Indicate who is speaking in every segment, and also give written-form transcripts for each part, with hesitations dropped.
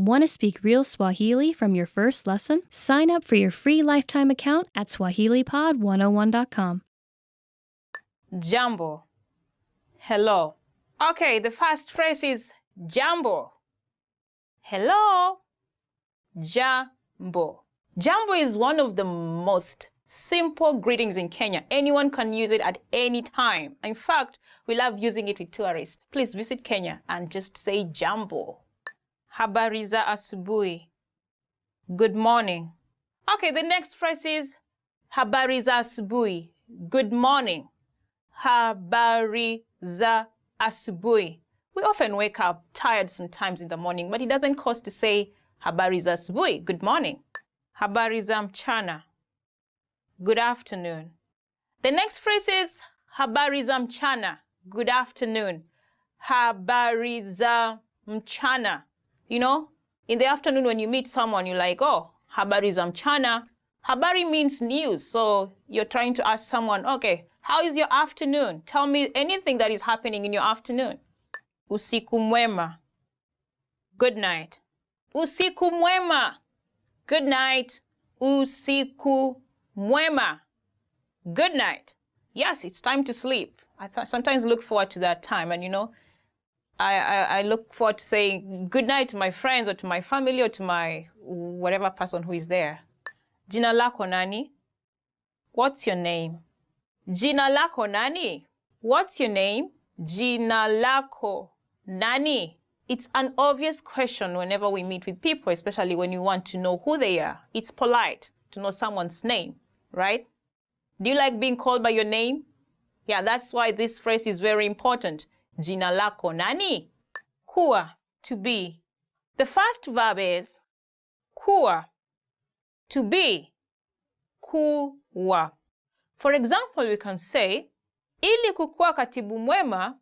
Speaker 1: Want to speak real Swahili from your first lesson? Sign up for your free lifetime account at swahilipod101.com.
Speaker 2: Jambo. Hello. Okay, the first phrase is jambo. Hello. Jambo. Jambo is one of the most simple greetings in Kenya. Anyone can use it at any time. In fact, we love using it with tourists. Please visit Kenya and just say jambo. Habari za asubuhi. Good morning. Okay, the next phrase is habari za asubuhi. Good morning. Habari za asubuhi. We often wake up tired sometimes in the morning, but it doesn't cost to say habari za asubuhi. Good morning. Habari za mchana. Good afternoon. The next phrase is habari za mchana. Good afternoon. Habari za mchana. You know, in the afternoon when you meet someone, you're like, oh, habari za mchana. Habari means news. So you're trying to ask someone, okay, how is your afternoon? Tell me anything that is happening in your afternoon. Usiku mwema. Good night. Usiku mwema. Good night. Usiku mwema. Good night. Yes, it's time to sleep. I sometimes look forward to that time, and you know, I look forward to saying good night to my friends or to my family or to my whatever person who is there. Jina lako nani? What's your name? Jina lako nani? What's your name? Jina lako nani? It's an obvious question whenever we meet with people, especially when you want to know who they are. It's polite to know someone's name, right? Do you like being called by your name? Yeah, that's why this phrase is very important. Jina lako nani? Kuwa, to be. The first verb is kuwa, to be. Kuwa. For example, we can say, ili kukuwa katibu mwema,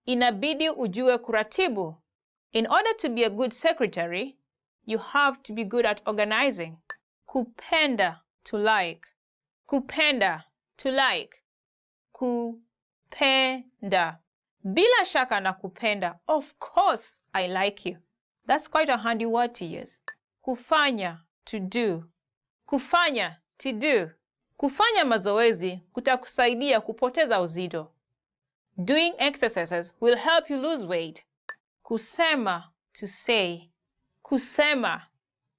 Speaker 2: inabidi ujue kuratibu. In order to be a good secretary, you have to be good at organizing. Kupenda, to like. Kupenda, to like. Kupenda. Bila shaka na kupenda. Of course, I like you. That's quite a handy word to use. Kufanya, to do. Kufanya, to do. Kufanya mazoezi kutakusaidia kupoteza uzito. Doing exercises will help you lose weight. Kusema, to say. Kusema,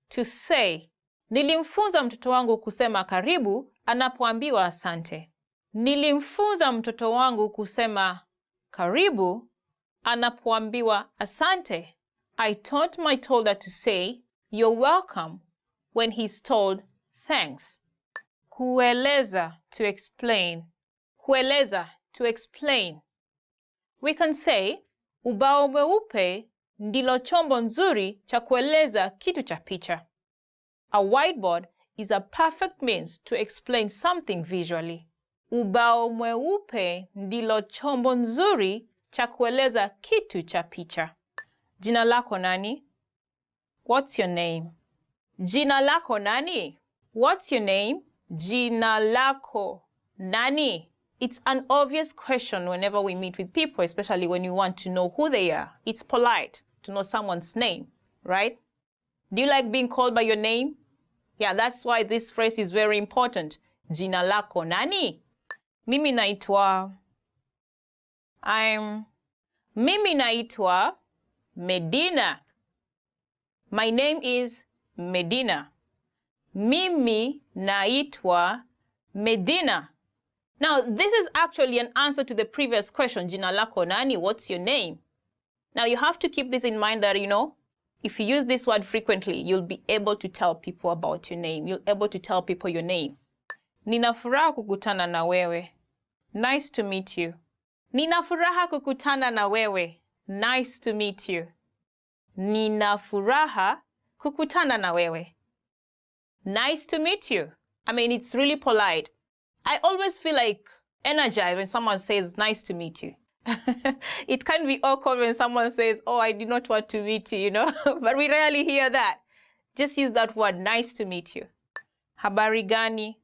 Speaker 2: to say. Nilimfunza mtoto wangu kusema karibu anapoambiwa asante. Nilimfunza mtoto wangu kusema karibu anapoambiwa asante. I taught my toddler to say you're welcome when he's told thanks. Kueleza, to explain. Kueleza, to explain. We can say ubao mweupe ndilo chombo nzuri cha kueleza kitu cha picha. A whiteboard is a perfect means to explain something visually. Ubao mweupe ndilo chombo nzuri cha kueleza kitu cha picha. Jina lako nani? What's your name? Jina lako nani? What's your name? Jina lako nani? It's an obvious question whenever we meet with people, especially when you want to know who they are. It's polite to know someone's name, right? Do you like being called by your name? Yeah, that's why this phrase is very important. Jina lako nani? Mimi naitwa Medina. My name is Medina. Mimi naitwa Medina. Now, this is actually an answer to the previous question, Jina lako nani? What's your name? Now, you have to keep this in mind that, you know, if you use this word frequently, you'll be able to tell people about your name. You'll be able to tell people your name. Nina furaha kukutana na wewe. Nice to meet you. Nina furaha kukutana na wewe. Nice to meet you. Nina furaha kukutana na wewe. Nice to meet you. I mean, it's really polite. I always feel like energized when someone says, nice to meet you. It can be awkward when someone says, oh, I did not want to meet you, you know, but we rarely hear that. Just use that word, nice to meet you. Habari gani?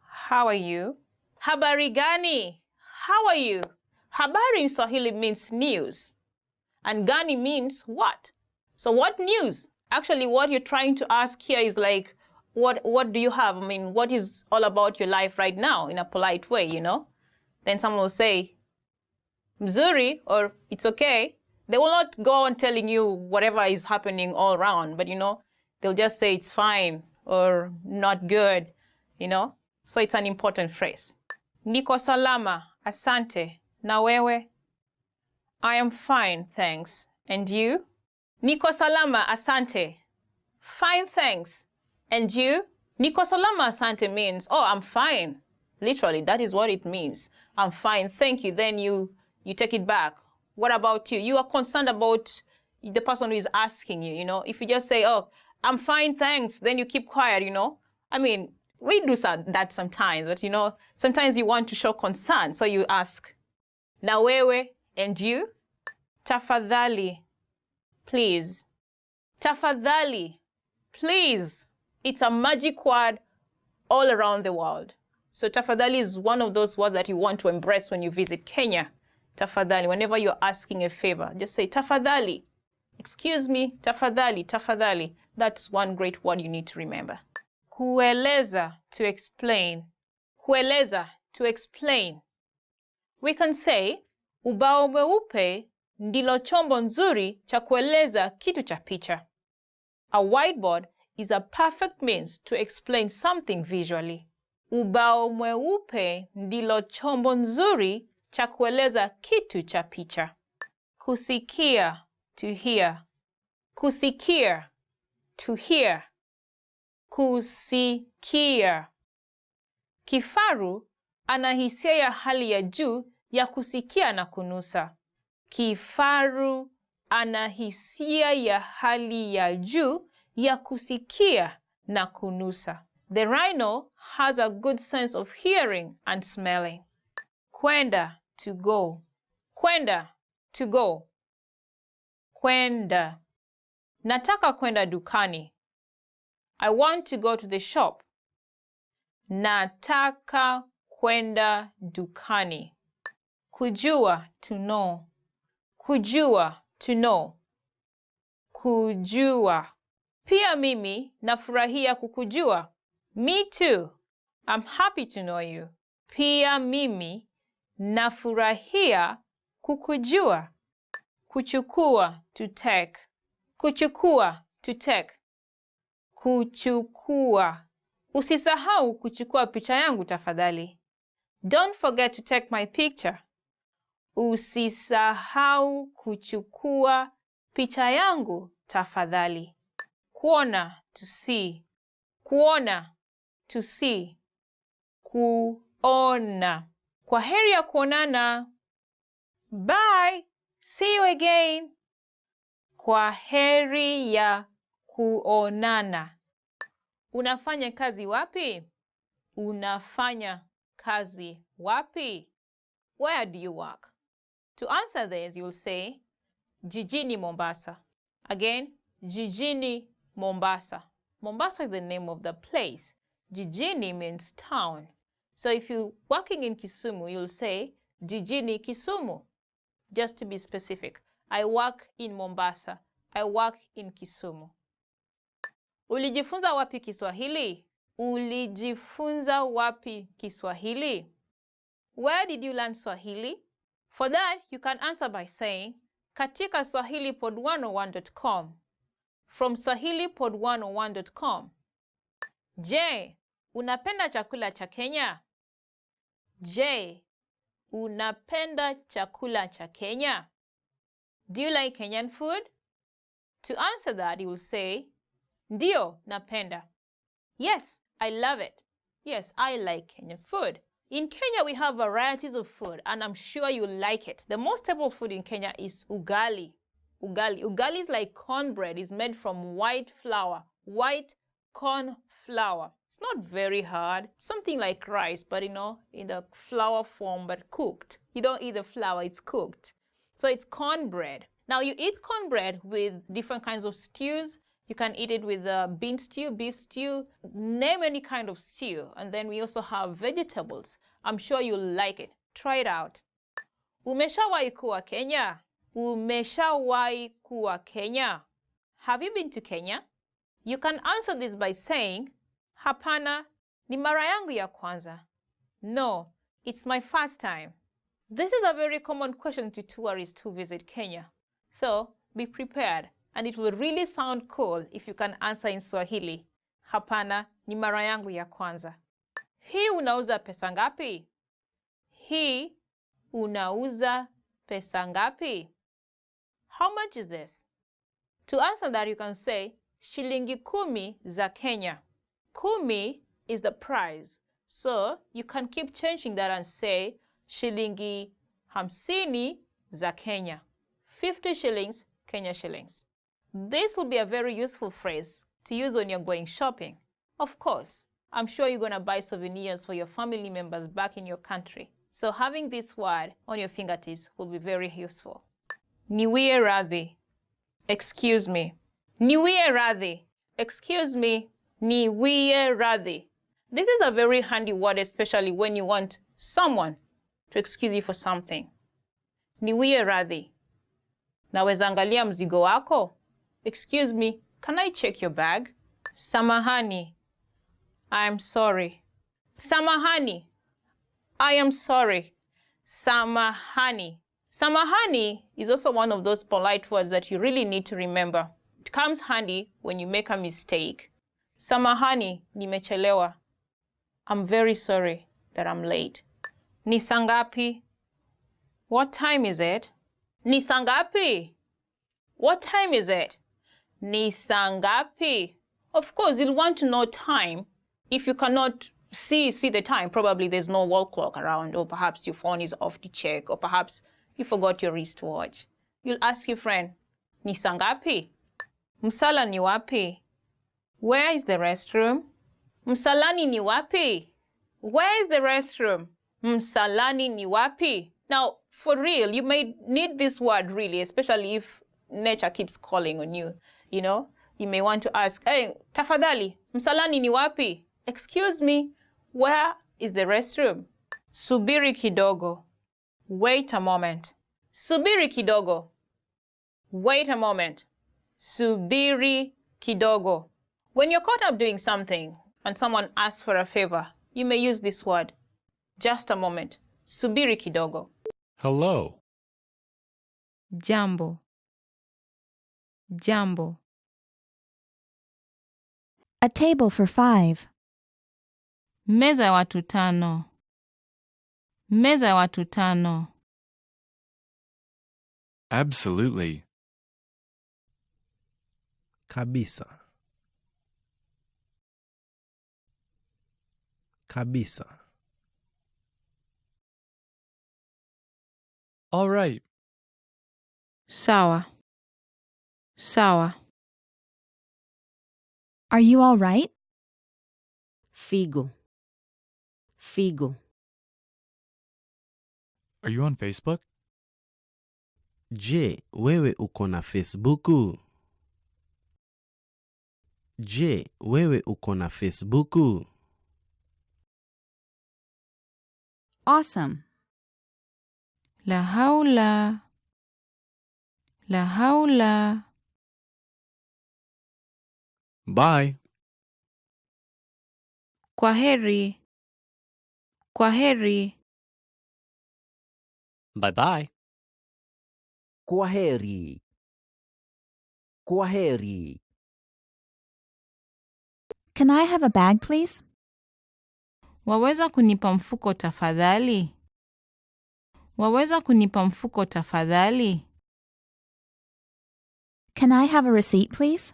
Speaker 2: How are you? Habari gani? How are you? Habari in Swahili means news. And gani means what? So what news? Actually, what you're trying to ask here is like, what do you have? I mean, what is all about your life right now in a polite way, you know? Then someone will say, mzuri, or it's okay. They will not go on telling you whatever is happening all around, but you know, they'll just say it's fine or not good, you know? So it's an important phrase. Niko salama, asante, na wewe? I am fine, thanks. And you? Niko salama, asante. Fine, thanks. And you? Niko salama, asante means, oh, I'm fine. Literally, that is what it means. I'm fine, thank you. Then you take it back. What about you? You are concerned about the person who is asking you, you know? If you just say, oh, I'm fine, thanks, then you keep quiet, you know? I mean, we do that sometimes, but you know, sometimes you want to show concern, so you ask, na wewe, and you? Tafadhali, please. Tafadhali, please. It's a magic word all around the world. So tafadhali is one of those words that you want to embrace when you visit Kenya. Tafadhali, whenever you're asking a favor, just say tafadhali. Excuse me, tafadhali, tafadhali. That's one great word you need to remember. Kueleza, to explain. Kueleza, to explain. We can say, ubao mweupe ndilo chombo nzuri cha kueleza kitu cha picha. A whiteboard is a perfect means to explain something visually. Ubao mweupe ndilo chombo nzuri cha kueleza kitu cha picha. Kusikia, to hear. Kusikia, to hear. Kusikia. Kifaru ana hisia ya hali ya juu ya kusikia na kunusa. Kifaru ana hisia ya hali ya juu ya kusikia na kunusa. The rhino has a good sense of hearing and smelling. Kwenda, to go. Kwenda, to go. Kwenda. Nataka kwenda dukani. I want to go to the shop. Nataka kwenda dukani. Kujua, to know. Kujua, to know. Kujua. Pia mimi nafurahia kukujua. Me too. I'm happy to know you. Pia mimi nafurahia kukujua. Kuchukua, to take. Kuchukua, to take. Kuchukua. Usisahau kuchukua picha yangu tafadhali. Don't forget to take my picture. Usisahau kuchukua picha yangu tafadhali. Kuona, to see. Kuona, to see. Kuona. Kwaheri ya kuonana. Bye. See you again. Kwaheri ya kuonana. Unafanya kazi wapi? Unafanya kazi wapi? Where do you work? To answer this, you'll say, Jijini Mombasa. Again, Jijini Mombasa. Mombasa is the name of the place. Jijini means town. So if you're working in Kisumu, you'll say, Jijini Kisumu. Just to be specific, I work in Mombasa. I work in Kisumu. Ulijifunza wapi Kiswahili? Ulijifunza wapi Kiswahili? Where did you learn Swahili? For that, you can answer by saying, katika swahilipod101.com. From swahilipod101.com. Je, unapenda chakula cha Kenya? Je, unapenda chakula cha Kenya? Do you like Kenyan food? To answer that, you will say, ndio, napenda. Yes, I love it. Yes, I like Kenyan food. In Kenya, we have varieties of food, and I'm sure you like it. The most staple food in Kenya is ugali. Ugali is like cornbread. It's made from white flour, white corn flour. It's not very hard. Something like rice, but you know, in the flour form, but cooked. You don't eat the flour, it's cooked. So it's cornbread. Now you eat cornbread with different kinds of stews. You can eat it with bean stew, beef stew, name any kind of stew. And then we also have vegetables. I'm sure you'll like it. Try it out. Umeshawahi kuwa Kenya? Umeshawahi kuwa Kenya? Have you been to Kenya? You can answer this by saying, Hapana, ni mara yangu ya kwanza. No, it's my first time. This is a very common question to tourists who visit Kenya. So be prepared, and it will really sound cool if you can answer in Swahili. Hapana, ni mara yangu ya kwanza. Hii unauza pesa ngapi? Hii unauza pesa ngapi? How much is this? To answer that, you can say, shilingi kumi za Kenya. Kumi is the price. So you can keep changing that and say, shilingi hamsini za Kenya. 50 shillings, Kenya shillings. This will be a very useful phrase to use when you're going shopping. Of course, I'm sure you're going to buy souvenirs for your family members back in your country. So having this word on your fingertips will be very useful. Niwie radhi. Excuse me. Niwie radhi. Excuse me. Niwie radhi. This is a very handy word, especially when you want someone to excuse you for something. Niwie radhi. Naweza angalia mzigo wako? Excuse me, can I check your bag? Samahani. I'm sorry. Samahani. I am sorry. Samahani. Samahani is also one of those polite words that you really need to remember. It comes handy when you make a mistake. Samahani, nimechelewa. I'm very sorry that I'm late. Ni saa ngapi? What time is it? Ni saa ngapi? What time is it? Ni saa ngapi? Of course, you'll want to know time. If you cannot see the time, probably there's no wall clock around, or perhaps your phone is off to check, or perhaps you forgot your wristwatch. You'll ask your friend, ni saa ngapi? Msala ni wapi? Where is the restroom? Msalani ni wapi? Where is the restroom? Msalani ni wapi? Now, for real, you may need this word really, especially if nature keeps calling on you. You know, you may want to ask, hey, tafadhali, msalani ni wapi? Excuse me, where is the restroom? Subiri kidogo. Wait a moment. Subiri kidogo. Wait a moment. Subiri kidogo. When you're caught up doing something and someone asks for a favor, you may use this word. Just a moment. Subiri kidogo.
Speaker 3: Hello.
Speaker 4: Jambo. Jambo.
Speaker 5: A table for 5.
Speaker 4: Meza ya watu 5. Meza ya watu 5.
Speaker 3: Absolutely.
Speaker 6: Kabisa. Kabisa.
Speaker 3: All right.
Speaker 4: Sawa. Sawa.
Speaker 5: Are you all right?
Speaker 7: Figo. Figo.
Speaker 3: Are you on Facebook?
Speaker 6: Je, wewe uko na Facebooku? Je, wewe uko na Facebooku?
Speaker 5: Awesome.
Speaker 4: La haula. La haula.
Speaker 3: Bye.
Speaker 4: Kwaheri. Kwaheri.
Speaker 3: Bye-bye.
Speaker 7: Kwaheri. Kwaheri.
Speaker 5: Can I have a bag, please?
Speaker 4: Waweza kunipa mfuko tafadhali? Waweza kunipa mfuko tafadhali?
Speaker 5: Can I have a receipt, please?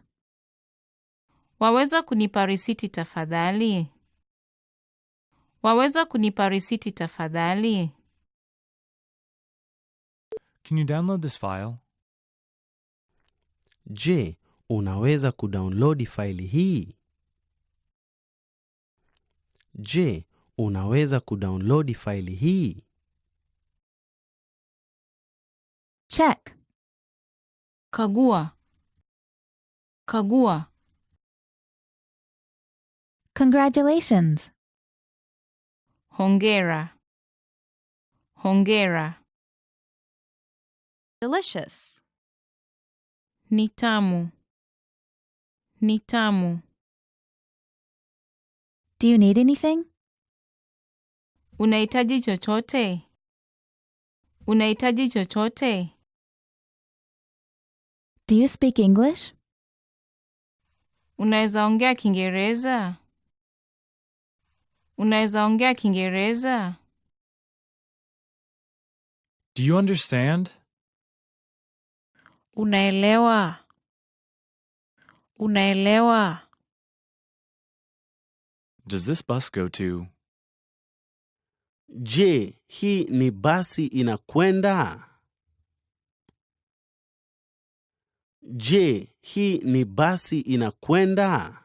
Speaker 4: Waweza kunipa risiti tafadhali? Waweza kunipa risiti tafadhali?
Speaker 3: Can you download this file?
Speaker 6: Je, unaweza kudownload faili hii? Je, unaweza kudownload faili hii?
Speaker 5: Check.
Speaker 4: Kagua. Kagua.
Speaker 5: Congratulations.
Speaker 4: Hongera. Hongera.
Speaker 5: Delicious.
Speaker 4: Ni tamu. Ni tamu.
Speaker 5: Do you need anything?
Speaker 4: Unahitaji chochote? Unahitaji chochote?
Speaker 5: Do you speak English?
Speaker 4: Unaweza ongea Kiingereza? Unaweza ongea Kiingereza?
Speaker 3: Do you understand?
Speaker 4: Unaelewa? Unaelewa?
Speaker 3: Does this bus go to?
Speaker 6: Je, hii ni basi inakwenda? Je, hii ni basi inakwenda?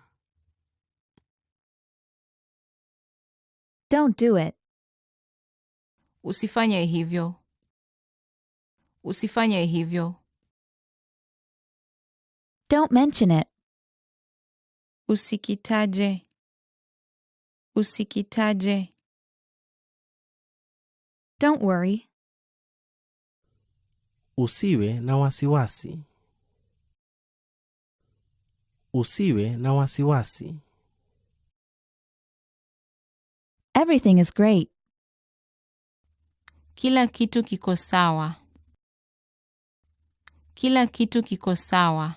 Speaker 5: Don't do it.
Speaker 4: Usifanye hivyo. Usifanye hivyo.
Speaker 5: Don't mention it.
Speaker 4: Usikitaje. Usikitaje.
Speaker 5: Don't worry.
Speaker 6: Usiwe na wasiwasi. Usiwe na wasiwasi.
Speaker 5: Everything is great.
Speaker 4: Kila kitu kiko sawa. Kila kitu kiko sawa.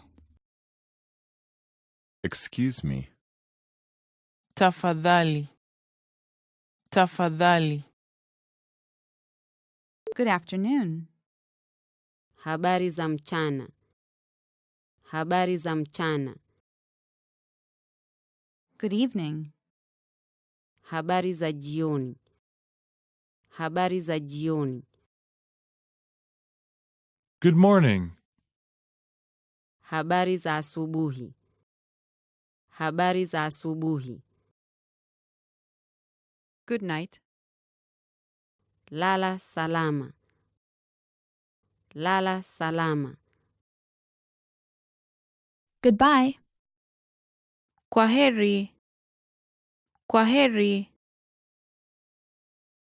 Speaker 3: Excuse me.
Speaker 4: Tafadhali. Tafadhali.
Speaker 8: Good afternoon.
Speaker 7: Habari za mchana. Habari za mchana.
Speaker 8: Good evening.
Speaker 7: Habari za jioni. Habari za jioni.
Speaker 3: Good morning.
Speaker 7: Habari za asubuhi. Habari za asubuhi.
Speaker 8: Good night.
Speaker 7: Lala salama. Lala salama.
Speaker 5: Goodbye.
Speaker 4: Kwaheri. Kwaheri.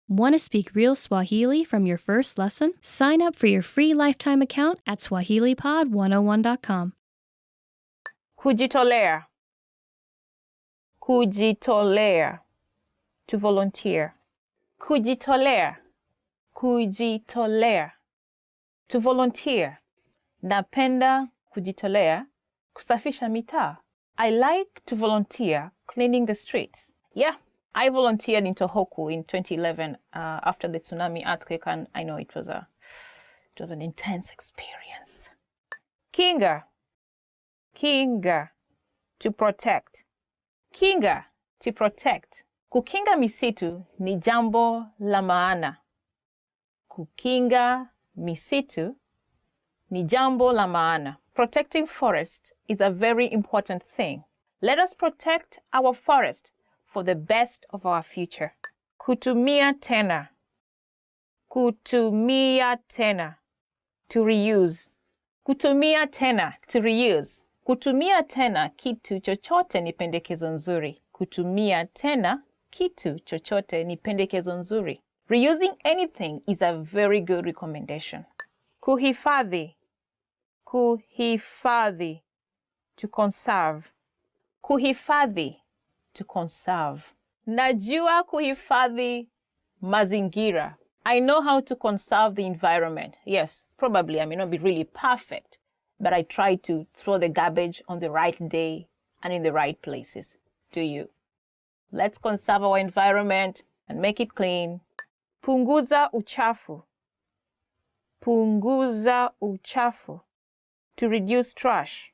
Speaker 1: Want to speak real Swahili from your first lesson? Sign up for your free lifetime account at swahilipod101.com.
Speaker 2: Kujitolea. Kujitolea. To volunteer. Kujitolea. Kujitolea. To volunteer. Napenda kujitolea kusafisha mitaa. I like to volunteer cleaning the streets. Yeah, I volunteered in Tohoku in 2011 after the tsunami earthquake, and I know it was an intense experience. Kinga. Kinga. To protect. Kinga. To protect. Kukinga misitu ni jambo la maana. Kukinga misitu ni jambo la maana. Protecting forest is a very important thing. Let us protect our forest for the best of our future. Kutumia tena. Kutumia tena. To reuse. Kutumia tena. To reuse. Kutumia tena kitu chochote ni pendekezo nzuri. Kutumia tena kitu chochote ni pendekezo nzuri. Reusing anything is a very good recommendation. Kuhifadhi. Kuhifadhi. To conserve. Kuhifadhi. To conserve. Najua kuhifadhi mazingira. I know how to conserve the environment. Yes, probably I may not be really perfect, but I try to throw the garbage on the right day and in the right places. Do you? Let's conserve our environment and make it clean. Punguza uchafu. Punguza uchafu. To reduce trash.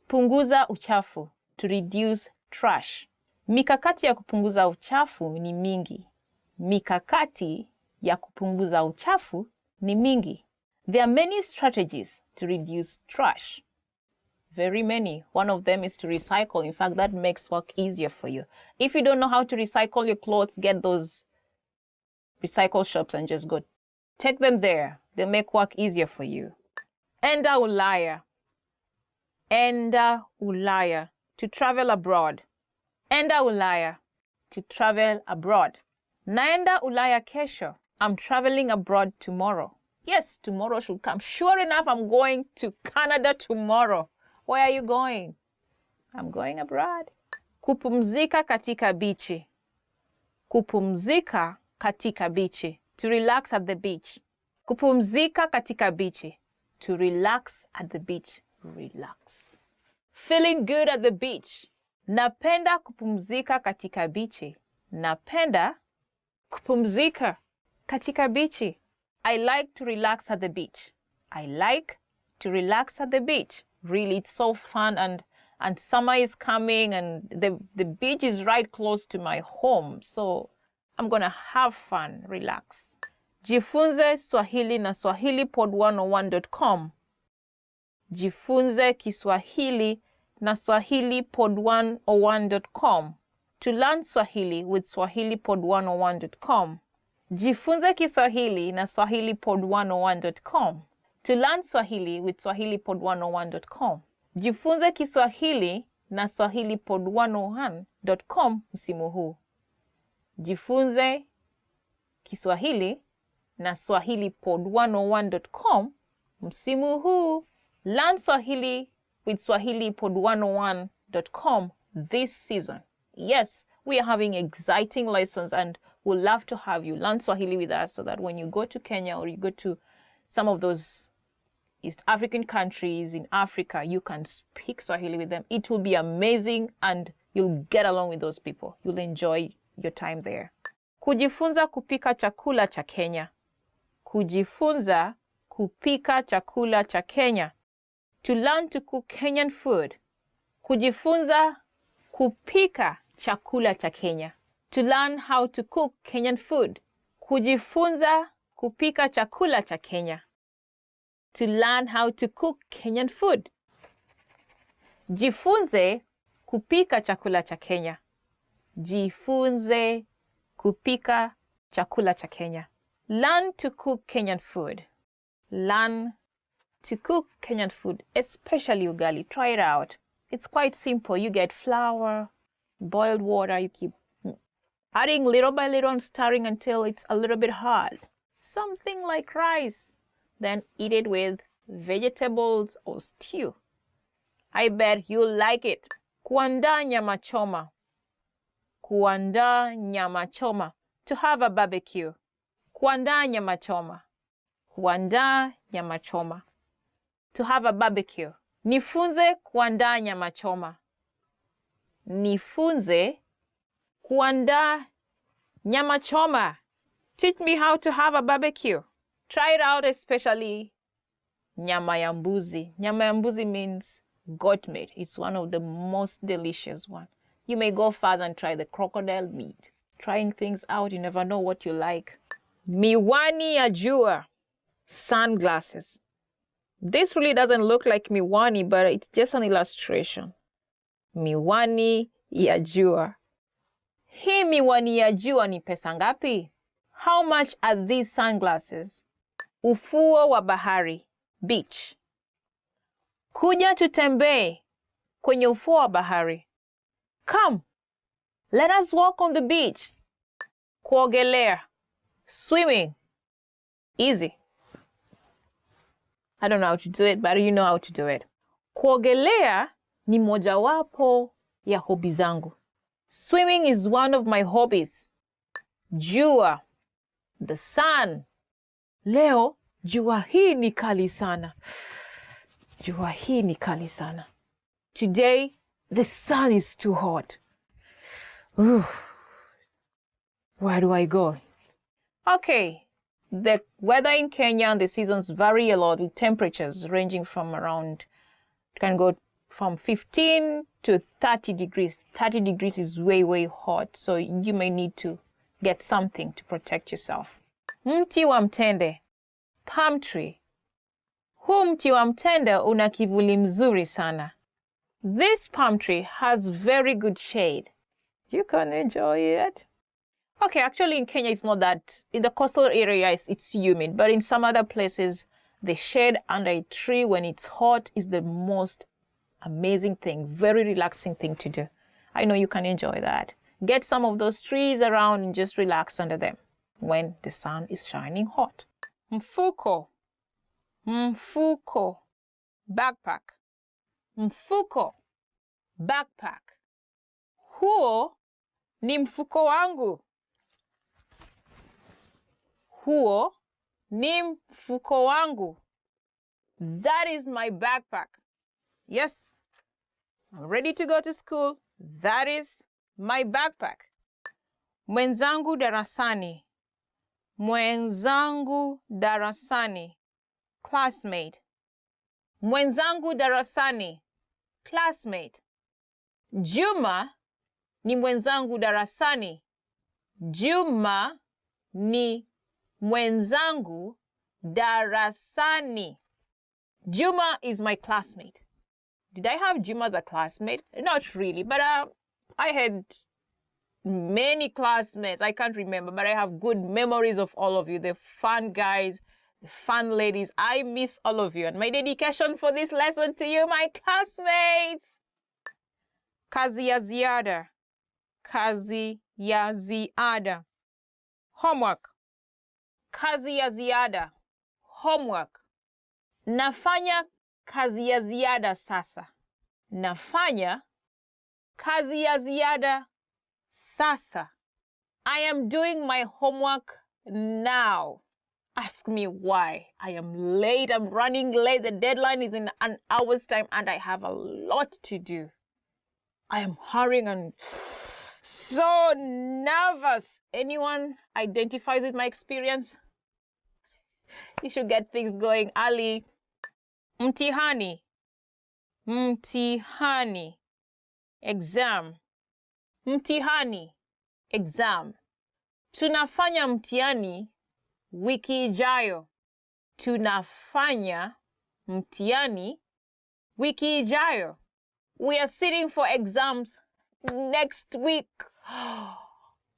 Speaker 2: Punguza uchafu. To reduce trash. Mikakati ya kupunguza uchafu ni mingi. Mikakati ya kupunguza uchafu ni mingi. There are many strategies to reduce trash. Very many. One of them is to recycle. In fact, that makes work easier for you. If you don't know how to recycle your clothes, get those recycle shops and just go take them there. They'll make work easier for you. Enda Ulaya. Enda Ulaya. To travel abroad. Enda Ulaya. To travel abroad. Naenda Ulaya kesho. I'm traveling abroad tomorrow. Yes, tomorrow should come. Sure enough, I'm going to Canada tomorrow. Where are you going? I'm going abroad. Kupumzika katika bichi. Kupumzika katika bichi. To relax at the beach. Kupumzika katika bichi. To relax at the beach. Relax. Feeling good at the beach. Napenda kupumzika katika bichi. Napenda kupumzika katika bichi. I like to relax at the beach. I like to relax at the beach. Really, it's so fun, and summer is coming, and the beach is right close to my home. So I'm gonna have fun, relax. Jifunze Swahili na swahilipod101.com. Jifunze Kiswahili na swahilipod101.com. To learn Swahili with swahilipod101.com. Jifunze Kiswahili na swahilipod101.com. To learn Swahili with swahilipod101.com. Jifunze Kiswahili na swahilipod101.com msimu huu. Jifunze Kiswahili na swahilipod101.com msimu huu. Learn Swahili with swahilipod101.com this season. Yes, we are having exciting lessons, and we'd love to have you learn Swahili with us so that when you go to Kenya or you go to some of those East African countries in Africa, you can speak Swahili with them. It will be amazing, and you'll get along with those people. You'll enjoy your time there. Kujifunza kupika chakula cha Kenya. Kujifunza kupika chakula cha Kenya. To learn to cook Kenyan food. Kujifunza kupika chakula cha Kenya. To learn how to cook Kenyan food. Kujifunza kupika chakula cha Kenya. To learn how to cook Kenyan food. Jifunze kupika chakula cha Kenya. Jifunze kupika chakula cha Kenya. Learn to cook Kenyan food. Learn to cook Kenyan food, especially ugali. Try it out. It's quite simple. You get flour, boiled water, you keep adding little by little and stirring until it's a little bit hard. Something like rice. Then eat it with vegetables or stew. I bet you'll like it. Kuandaa nyama choma. Kuandaa nyama choma. To have a barbecue. Kuandaa nyama choma. Kuandaa nyama choma. To have a barbecue. Nifunze kuandaa nyama choma. Nifunze kuandaa nyama choma. Teach me how to have a barbecue. Try it out, especially nyama ya mbuzi. Nyama ya mbuzi means goat meat. It's one of the most delicious ones. You may go further and try the crocodile meat. Trying things out, you never know what you like. Miwani ya jua. Sunglasses. This really doesn't look like miwani, but it's just an illustration. Miwani ya jua. Hii miwani ya jua ni pesa ngapi? How much are these sunglasses? Ufuo wa bahari. Beach. Kuja tutembee kwenye ufuo wa bahari. Come, let us walk on the beach. Kuogelea. Swimming. Easy. I don't know how to do it, but you know how to do it. Kuogelea ni mojawapo ya hobi zangu. Swimming is one of my hobbies. Jua. The sun. Leo, jua hii ni kali sana. Jua hii ni kali sana. Today, the sun is too hot. Ooh. Where do I go? Okay. The weather in Kenya and the seasons vary a lot, with temperatures ranging from around, it can go from 15 to 30 degrees. 30 degrees is way, way hot, so you may need to get something to protect yourself. Mti wa mtende. Palm tree. Huu mti wa mtende una kivuli mzuri sana. This palm tree has very good shade. You can enjoy it. Okay, actually in Kenya it's not that. In the coastal areas it's humid, but in some other places the shade under a tree when it's hot is the most amazing thing, very relaxing thing to do. I know you can enjoy that. Get some of those trees around and just relax under them when the sun is shining hot. Mfuko. Mfuko. Backpack. Mfuko. backpack. Huo ni mfuko wangu. Huo ni mfuko wangu. That is my backpack. Yes, I'm ready to go to school. That is my backpack. Mwenzangu darasani. Mwenzangu darasani. Classmate. Mwenzangu darasani. Classmate. Juma ni mwenzangu darasani. Juma ni mwenzangu darasani. Juma is my classmate. Did I have Juma as a classmate? Not really, but I had many classmates. I can't remember, but I have good memories of all of you. The fun guys, the fun ladies. I miss all of you. And my dedication for this lesson to you, my classmates. Kazi ya ziada. Kazi ya ziada. Homework. Kazi ya ziada. Homework. Nafanya kazi ya ziada sasa. Nafanya kazi ya ziada sasa. I am doing my homework now. Ask me why. I am late. I'm running late. The deadline is in an hour's time and I have a lot to do. I am hurrying and so nervous. Anyone identifies with my experience? You should get things going early. Mtihani. Mtihani. Exam. Mtihani. Exam. Tunafanya mtihani wiki ijayo. Tunafanya mtihani wiki ijayo. We are sitting for exams next week.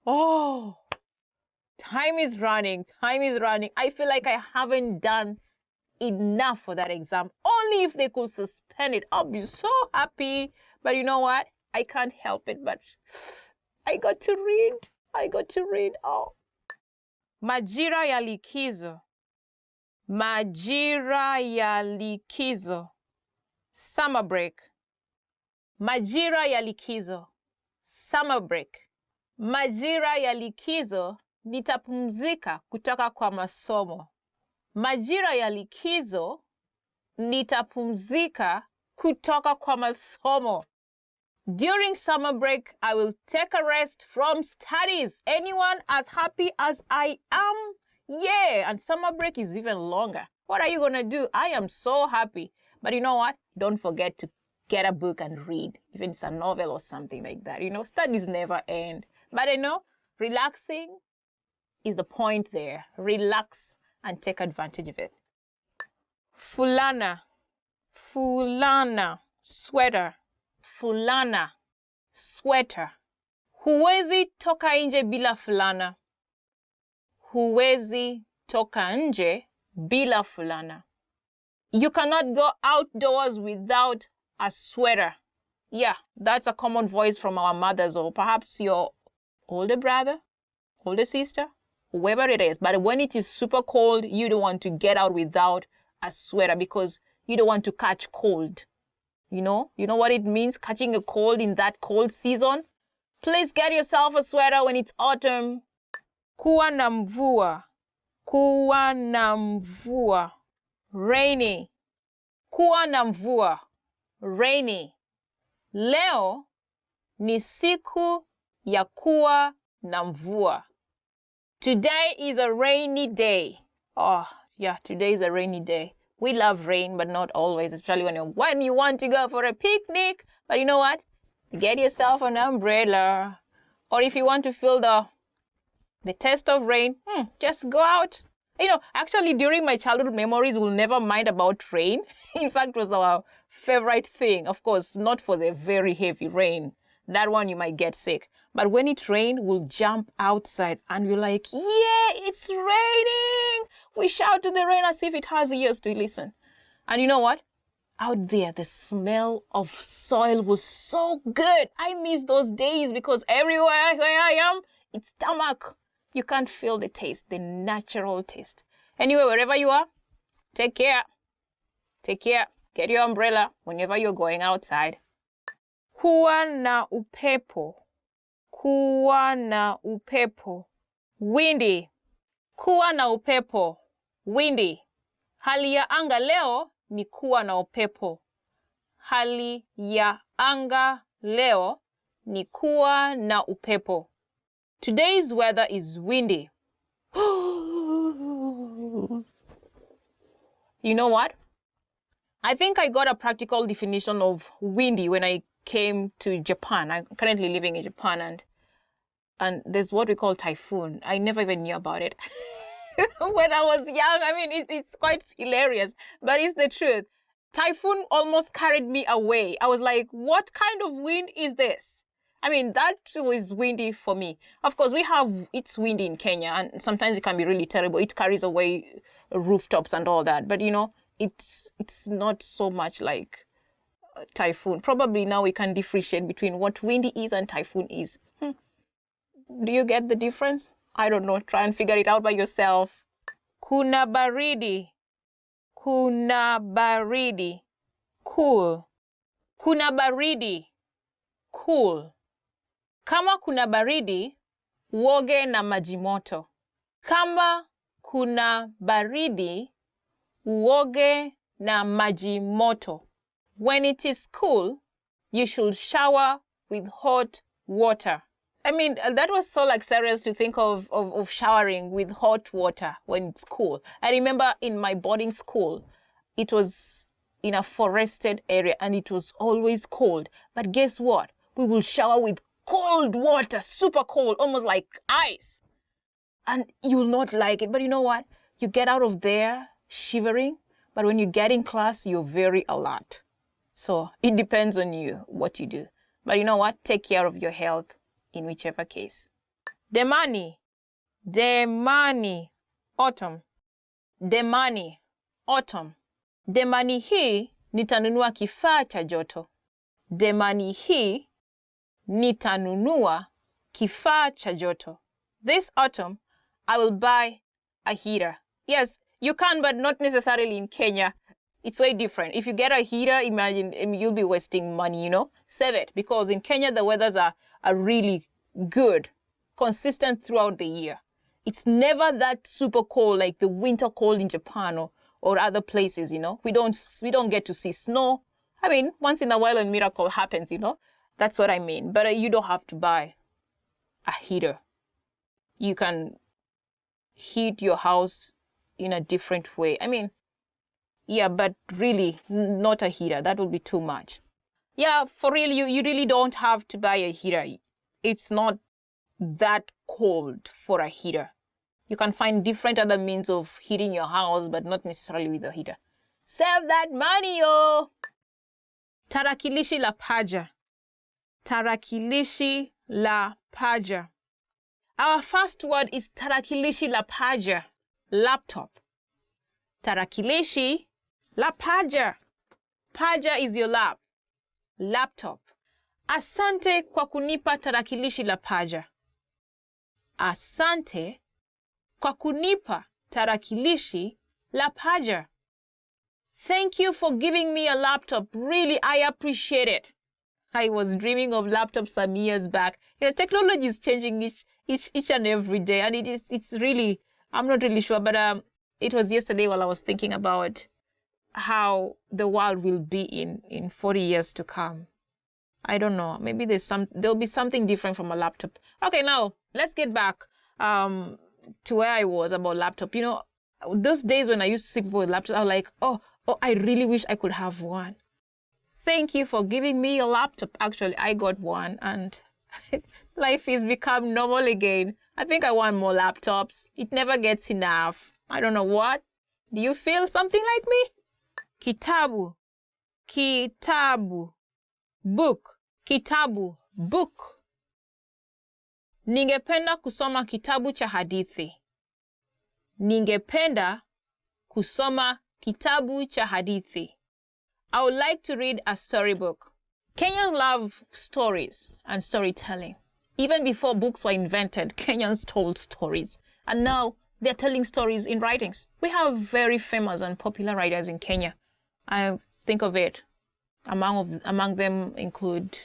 Speaker 2: Oh, time is running. Time is running. I feel like I haven't done enough for that exam. Only if they could suspend it, I'll be so happy. But you know what? I can't help it, but I got to read. I got to read. Oh. Majira ya likizo. Majira ya likizo. Summer break. Majira ya likizo. Summer break. Majira ya likizo nitapumzika kutoka kwa masomo. Majira ya likizo nitapumzika kutoka kwa masomo. During summer break, I will take a rest from studies. Anyone as happy as I am? Yeah, and summer break is even longer. What are you going to do? I am so happy. But you know what? Don't forget to get a book and read, even if it's a novel or something like that. You know, studies never end. But I know relaxing is the point there. Relax and take advantage of it. Fulana. Fulana. Sweater. Fulana. Sweater. Huwezi toka nje bila fulana. Huwezi toka nje bila fulana. You cannot go outdoors without a sweater. Yeah, that's a common voice from our mothers, or perhaps your older brother, older sister, whoever it is. But when it is super cold, you don't want to get out without a sweater because you don't want to catch cold. You know what it means, catching a cold in that cold season? Please get yourself a sweater when it's autumn. Kuwa na mvua. Kuwa na mvua. Rainy. Kuwa na mvua. Rainy. Leo ni siku ya kuwa na mvua. Today is a rainy day. Oh, yeah, today is a rainy day. We love rain, but not always, especially when you want to go for a picnic. But you know what? Get yourself an umbrella. Or if you want to feel the taste of rain, just go out. You know, actually, during my childhood memories, we'll never mind about rain. In fact, it was our favorite thing. Of course, not for the very heavy rain. That one, you might get sick. But when it rained, we'll jump outside and we're like, yeah, it's raining. We shout to the rain as if it has ears to listen. And you know what? Out there, the smell of soil was so good. I miss those days because everywhere where I am, it's stomach. You can't feel the taste, the natural taste. Anyway, wherever you are, take care. Take care. Get your umbrella whenever you're going outside. Kuwa na upepo. Kuwa na upepo. Windy. Kuwa na upepo. Windy. Hali ya anga leo ni kuwa na upepo. Hali ya anga leo ni kuwa na upepo. Today's weather is windy. You know what? I think I got a practical definition of windy when I came to Japan. I'm currently living in Japan, and there's what we call typhoon. I never even knew about it. When I was young, I mean, it's quite hilarious, but it's the truth. Typhoon almost carried me away. I was like, what kind of wind is this? I mean, that was windy for me. Of course, it's windy in Kenya, and sometimes it can be really terrible. It carries away rooftops and all that. But, you know, it's not so much like typhoon. Probably now we can differentiate between what windy is and typhoon is. Do you get the difference? I don't know. Try and figure it out by yourself. Kuna baridi. Kuna baridi. Cool. Kuna baridi. Cool. Kama kuna baridi, uoge na maji moto. Kama kuna baridi, uoge na maji moto. When it is cool, you should shower with hot water. I mean, that was so like serious to think of showering with hot water when it's cool. I remember in my boarding school, it was in a forested area and it was always cold. But guess what? We will shower with cold water, super cold, almost like ice. And you will not like it. But you know what? You get out of there shivering, but when you get in class, you're very alert. So it depends on you what you do. But you know what? Take care of your health in whichever case. Demani. Demani. Autumn. Demani. Autumn. Demani hii nitanunua kifaa cha joto. Demani hii nitanunua kifaa cha joto. This autumn, I will buy a heater. Yes, you can, but not necessarily in Kenya. It's way different. If you get a heater, imagine you'll be wasting money, you know? Save it, because in Kenya, the weathers are really good, consistent throughout the year. It's never that super cold like the winter cold in Japan or other places, you know? We don't get to see snow. I mean, once in a while a miracle happens, you know? That's what I mean. But you don't have to buy a heater. You can heat your house in a different way. I mean, yeah, but really not a heater. That would be too much. Yeah, for real, you really don't have to buy a heater. It's not that cold for a heater. You can find different other means of heating your house, but not necessarily with a heater. Save that money, yo! Tarakilishi la paja. Tarakilishi la paja. Our first word is tarakilishi la paja, laptop. Tarakilishi la paja. Paja is your laptop. Asante kwa kunipa tarakilishi la paja. Asante kwa kunipa tarakilishi la paja. Thank you for giving me a laptop. Really, I appreciate it. I was dreaming of laptops some years back. You know, technology is changing each and every day, and it's really, I'm not really sure, but it was yesterday while I was thinking about how the world will be in 40 years to come. I don't know. Maybe there'll be something different from a laptop. Okay, now let's get back to where I was about laptop. You know, those days when I used to see people with laptops, I was like, oh, I really wish I could have one. Thank you for giving me a laptop. Actually, I got one and life has become normal again. I think I want more laptops. It never gets enough. I don't know what. Do you feel something like me? Kitabu. Kitabu. Book. Kitabu. Book. Ningependa kusoma kitabu cha hadithi. Ningependa kusoma kitabu cha hadithi. I would like to read a storybook. Kenyans love stories and storytelling. Even before books were invented, Kenyans told stories. And now they're telling stories in writings. We have very famous and popular writers in Kenya. I think of it. Among them include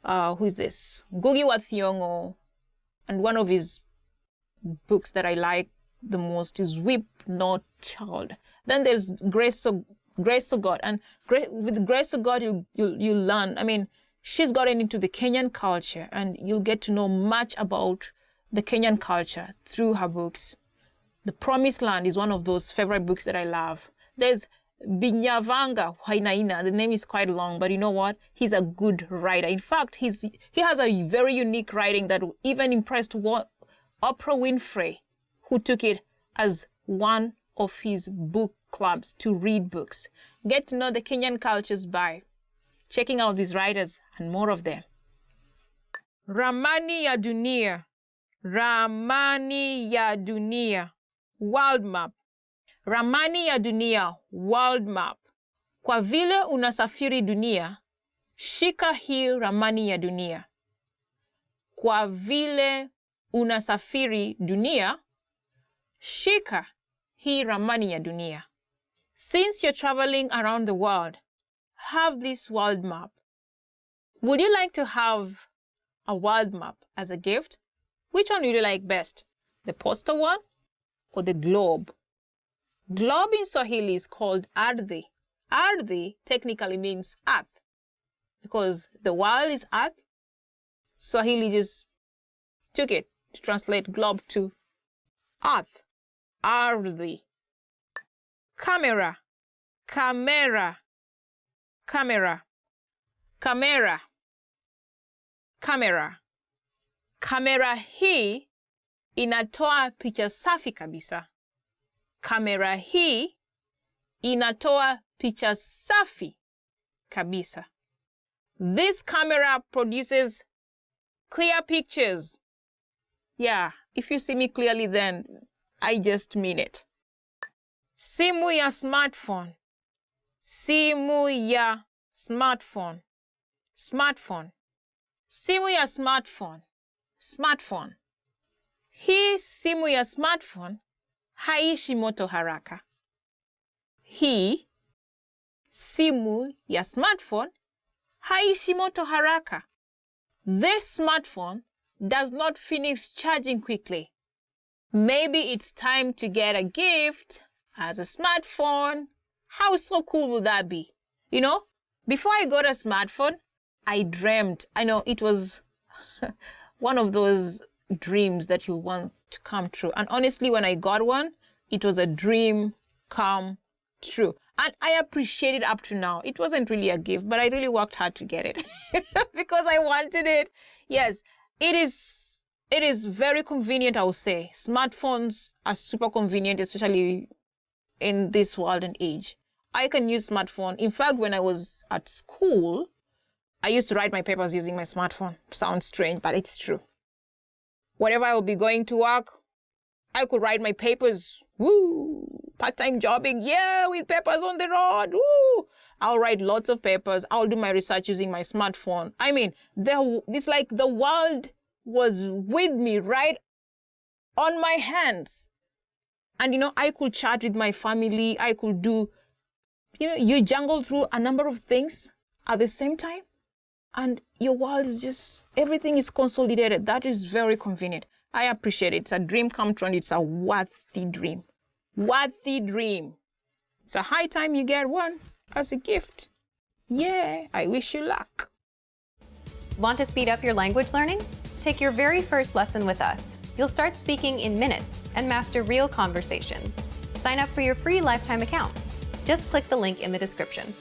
Speaker 2: who is this? Ngugi wa Thiong'o. And one of his books that I like the most is Weep Not Child. Then there's Grace of God. And with Grace of God, you learn. I mean, she's gotten into the Kenyan culture, and you'll get to know much about the Kenyan culture through her books. The Promised Land is one of those favorite books that I love. There's Binyavanga Wainaina. The name is quite long, but you know what? He's a good writer. In fact, he has a very unique writing that even impressed Oprah Winfrey, who took it as one of his book clubs to read books. Get to know the Kenyan cultures by checking out these writers and more of them. Ramani ya Dunia. Ramani ya Dunia. World map. Ramani ya Dunia, world map. Kwa vile unasafiri dunia, shika hii ramani ya dunia. Kwa vile unasafiri dunia, shika hii ramani ya dunia. Since you're traveling around the world, have this world map. Would you like to have a world map as a gift? Which one would you like best? The poster one or the globe? Globe in Swahili is called ardhi. Ardhi technically means earth, because the world is earth. Swahili just took it to translate globe to earth. Ardhi. Camera. Camera. Camera. Camera. Camera. Kamera hii inatoa picha safi kabisa. Kamera hii inatoa picha safi kabisa. This camera produces clear pictures. Yeah, if you see me clearly, then I just mean it. Simu ya smartphone. Simu ya smartphone. Smartphone. Simu ya smartphone. Smartphone. Hii simu ya smartphone haishi moto haraka. Hii simu ya smartphone haishi moto haraka. This smartphone does not finish charging quickly. Maybe it's time to get a gift as a smartphone. How so cool would that be? You know, before I got a smartphone, I dreamt. I know it was one of those dreams that you want to come true. And honestly, when I got one, it was a dream come true. And I appreciate it up to now. It wasn't really a gift, but I really worked hard to get it because I wanted it. Yes, it is very convenient, I would say. Smartphones are super convenient, especially in this world and age. I can use smartphone. In fact, when I was at school, I used to write my papers using my smartphone. Sounds strange, but it's true. Whenever I will be going to work, I could write my papers. Woo! Part-time jobbing, yeah, with papers on the road. Woo! I'll write lots of papers. I'll do my research using my smartphone. I mean, it's like the world was with me right on my hands. And, you know, I could chat with my family. I could do, you know, you jungle through a number of things at the same time. And your world is just, everything is consolidated. That is very convenient. I appreciate it. It's a dream come true, and it's a worthy dream. Worthy dream. It's a high time you get one as a gift. Yeah, I wish you luck.
Speaker 9: Want to speed up your language learning? Take your very first lesson with us. You'll start speaking in minutes and master real conversations. Sign up for your free lifetime account. Just click the link in the description.